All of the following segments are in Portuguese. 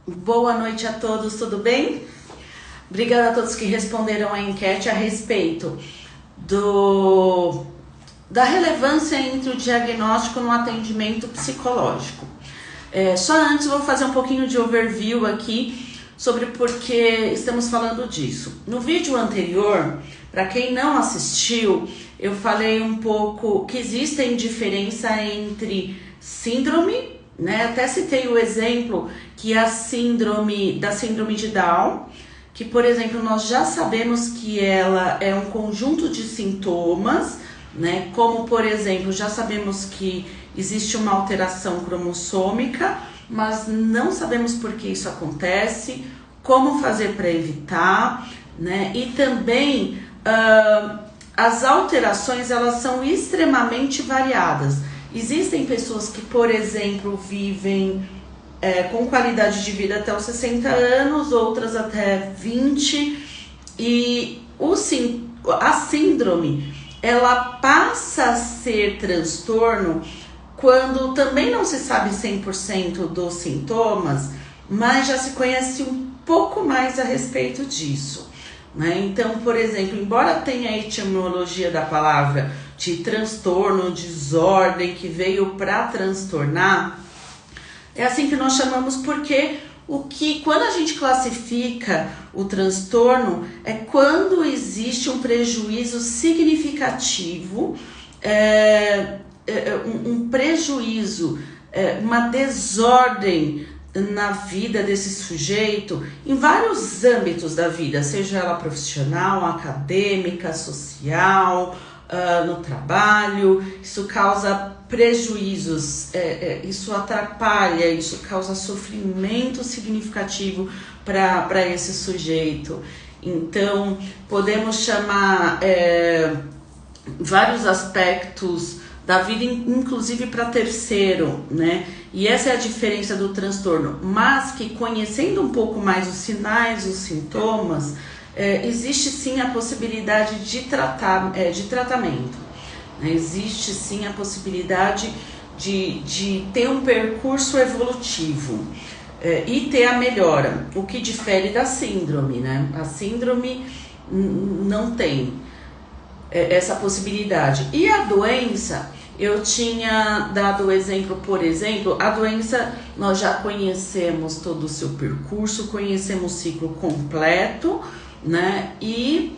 Boa noite a todos, tudo bem? Obrigada a todos que responderam a enquete a respeito da relevância entre o diagnóstico no atendimento psicológico. Só antes vou fazer um pouquinho de overview aqui sobre por que estamos falando disso. No vídeo anterior, para quem não assistiu, eu falei um pouco que existem diferença entre síndrome, né? Até citei o exemplo que a síndrome de Down, que, por exemplo, nós já sabemos que ela é um conjunto de sintomas, né? Como, por exemplo, já sabemos que existe uma alteração cromossômica, mas não sabemos por que isso acontece, como fazer para evitar, né? E também as alterações, elas são extremamente variadas. Existem pessoas que, por exemplo, vivem com qualidade de vida até os 60 anos, outras até 20, e a síndrome, ela passa a ser transtorno quando também não se sabe 100% dos sintomas, mas já se conhece um pouco mais a respeito disso, né? Então, por exemplo, embora tenha a etimologia da palavra de transtorno, desordem, que veio para transtornar, é assim que nós chamamos porque quando a gente classifica o transtorno é quando existe um prejuízo significativo, um prejuízo, uma desordem na vida desse sujeito em vários âmbitos da vida, seja ela profissional, acadêmica, social, no trabalho. Isso causa prejuízos, isso atrapalha, isso causa sofrimento significativo para esse sujeito. Então, podemos chamar vários aspectos da vida, inclusive para terceiro, né? E essa é a diferença do transtorno, mas que conhecendo um pouco mais os sinais, os sintomas, existe sim a possibilidade de tratamento, né? Existe sim a possibilidade de ter um percurso evolutivo e ter a melhora, o que difere da síndrome, né? A síndrome não tem essa possibilidade. E a doença, eu tinha dado o exemplo, por exemplo, a doença nós já conhecemos todo o seu percurso, conhecemos o ciclo completo, né? E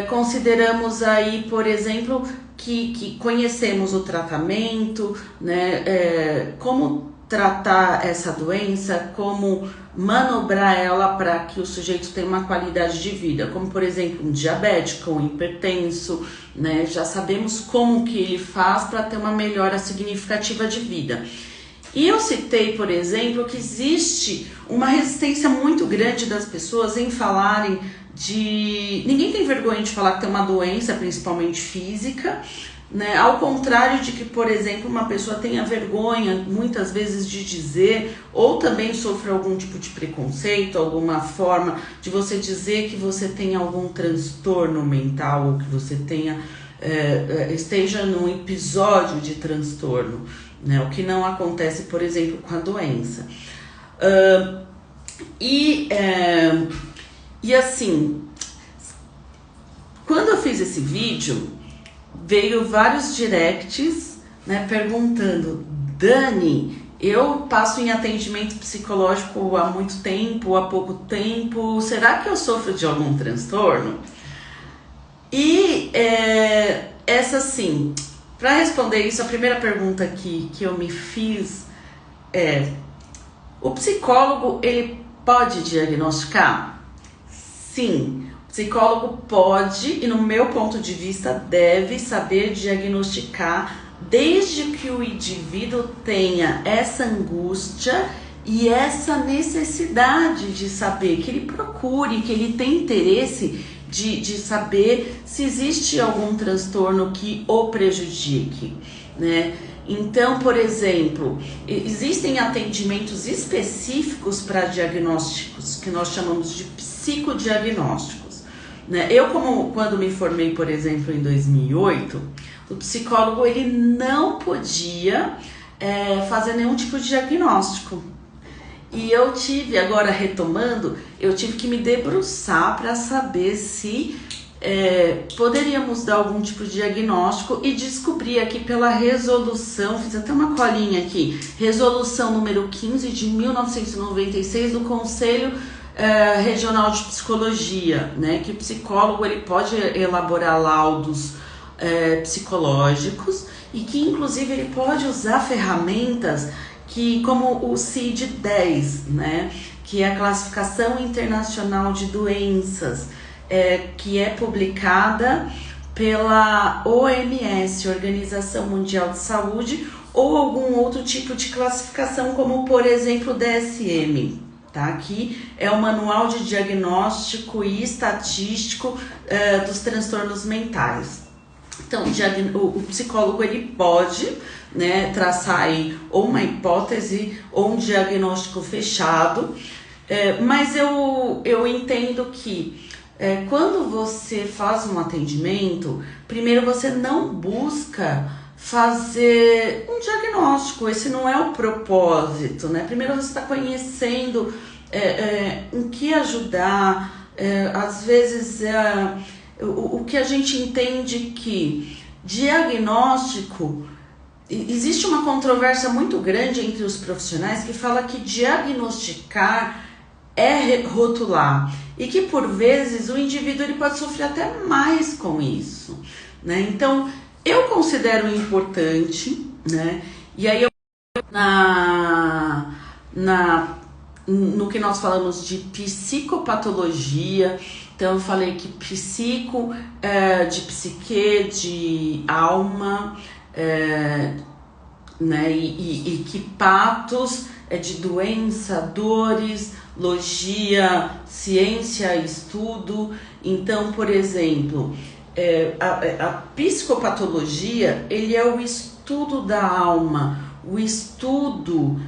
consideramos aí, por exemplo, que conhecemos o tratamento, né? Como tratar essa doença, como manobrar ela para que o sujeito tenha uma qualidade de vida, como por exemplo um diabético, um hipertenso, né? Já sabemos como que ele faz para ter uma melhora significativa de vida. E eu citei, por exemplo, que existe uma resistência muito grande das pessoas em falarem ninguém tem vergonha de falar que tem uma doença, principalmente física, né? Ao contrário de que, por exemplo, uma pessoa tenha vergonha muitas vezes de dizer, ou também sofre algum tipo de preconceito, alguma forma de você dizer que você tem algum transtorno mental, ou que você esteja num episódio de transtorno, né? O que não acontece, por exemplo, com a doença. E assim, quando eu fiz esse vídeo, veio vários directs, né, perguntando: Dani, eu passo em atendimento psicológico há muito tempo, há pouco tempo, será que eu sofro de algum transtorno? E para responder isso, a primeira pergunta que eu me fiz é: o psicólogo, ele pode diagnosticar? Sim, o psicólogo pode, e no meu ponto de vista deve saber diagnosticar, desde que o indivíduo tenha essa angústia e essa necessidade de saber, que ele procure, que ele tenha interesse de saber se existe algum transtorno que o prejudique, né? Então, por exemplo, existem atendimentos específicos para diagnósticos que nós chamamos de psicodiagnósticos, né? Eu, quando me formei, por exemplo, em 2008, o psicólogo ele não podia fazer nenhum tipo de diagnóstico. E eu tive, agora retomando, eu tive que me debruçar para saber se poderíamos dar algum tipo de diagnóstico e descobri aqui pela resolução, fiz até uma colinha aqui, resolução número 15 de 1996 do Conselho Regional de Psicologia, né, que o psicólogo ele pode elaborar laudos psicológicos e que inclusive ele pode usar ferramentas como o CID-10, né, que é a Classificação Internacional de Doenças, que é publicada pela OMS, Organização Mundial de Saúde, ou algum outro tipo de classificação, como por exemplo o DSM. Tá? Aqui é o Manual de Diagnóstico e Estatístico dos Transtornos Mentais. Então, o psicólogo ele pode, né, traçar aí ou uma hipótese ou um diagnóstico fechado, mas eu entendo que quando você faz um atendimento, primeiro você não busca fazer um diagnóstico, esse não é o propósito, né? Primeiro você está conhecendo em que ajudar, às vezes o que a gente entende que diagnóstico, existe uma controvérsia muito grande entre os profissionais que fala que diagnosticar é rotular e que por vezes o indivíduo ele pode sofrer até mais com isso, né? Então eu considero importante, né? E aí no que nós falamos de psicopatologia, então eu falei que psico de psique, de alma, né? E que patos é de doença, dores, logia, ciência, estudo. Então, por exemplo, a psicopatologia, ele é o estudo da alma, o estudo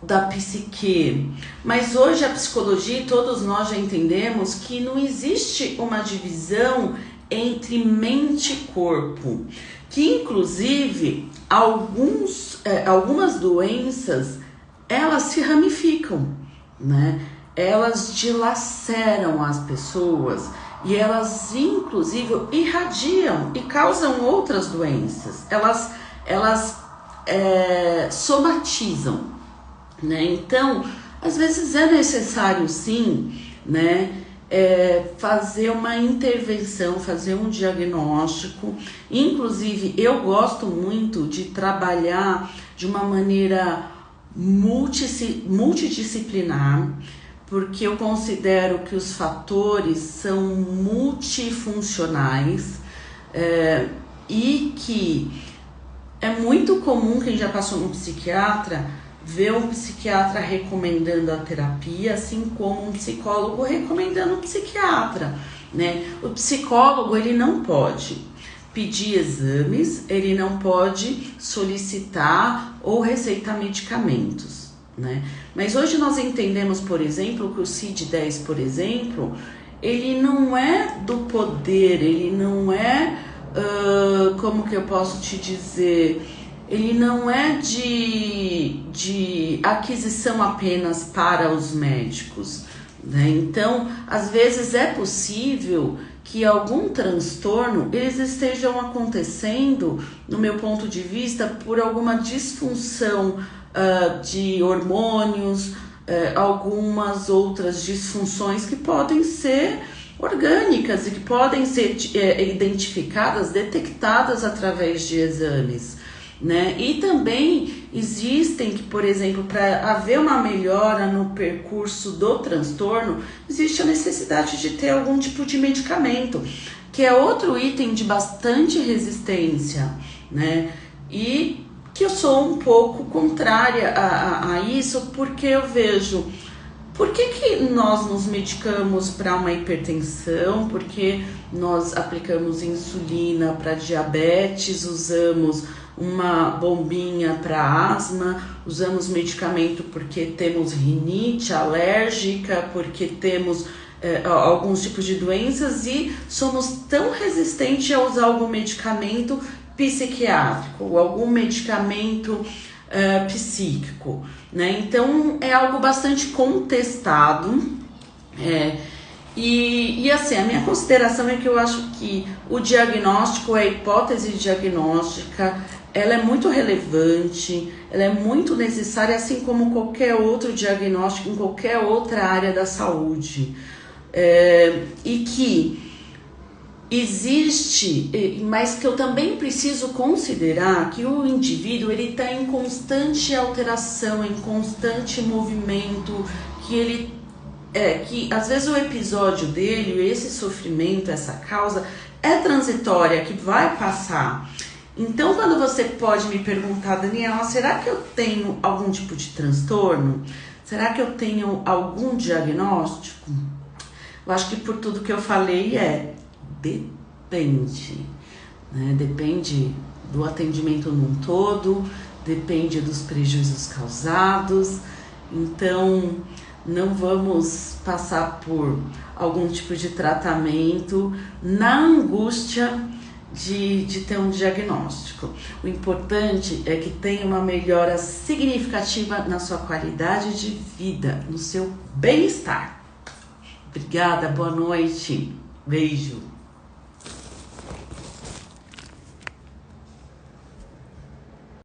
da psique. Mas hoje a psicologia, todos nós já entendemos que não existe uma divisão entre mente e corpo, que inclusive algumas doenças elas se ramificam, né? Elas dilaceram as pessoas e elas inclusive irradiam e causam outras doenças. Elas somatizam, né? Então, às vezes é necessário sim, né? Fazer uma intervenção, fazer um diagnóstico. Inclusive, eu gosto muito de trabalhar de uma maneira multidisciplinar, porque eu considero que os fatores são multifuncionais e que é muito comum quem já passou no psiquiatra ver um psiquiatra recomendando a terapia, assim como um psicólogo recomendando um psiquiatra, né? O psicólogo ele não pode pedir exames, ele não pode solicitar ou receitar medicamentos, né? Mas hoje nós entendemos, por exemplo, que o CID-10, por exemplo, ele não é do poder, ele não é, como que eu posso te dizer, ele não é de aquisição apenas para os médicos, né? Então, às vezes é possível que algum transtorno eles estejam acontecendo, no meu ponto de vista, por alguma disfunção de hormônios, algumas outras disfunções que podem ser orgânicas e que podem ser identificadas, detectadas através de exames, né? E também existem que, por exemplo, para haver uma melhora no percurso do transtorno, existe a necessidade de ter algum tipo de medicamento, que é outro item de bastante resistência, né? E que eu sou um pouco contrária a isso, porque eu vejo, por que nós nos medicamos para uma hipertensão, porque nós aplicamos insulina para diabetes, usamos uma bombinha para asma, usamos medicamento porque temos rinite alérgica, porque temos alguns tipos de doenças e somos tão resistentes a usar algum medicamento psiquiátrico ou algum medicamento psíquico, né? Então é algo bastante contestado. E assim, a minha consideração é que eu acho que o diagnóstico, a hipótese diagnóstica, ela é muito relevante, ela é muito necessária, assim como qualquer outro diagnóstico em qualquer outra área da saúde. E que existe, mas que eu também preciso considerar que o indivíduo ele está em constante alteração, em constante movimento, que às vezes o episódio dele, esse sofrimento, essa causa é transitória, que vai passar. Então, quando você pode me perguntar, Daniela, será que eu tenho algum tipo de transtorno? Será que eu tenho algum diagnóstico? Eu acho que por tudo que eu falei depende, né? Depende do atendimento num todo, depende dos prejuízos causados. Então, não vamos passar por algum tipo de tratamento na angústia de ter um diagnóstico. O importante é que tenha uma melhora significativa na sua qualidade de vida, no seu bem-estar. Obrigada, boa noite, beijo.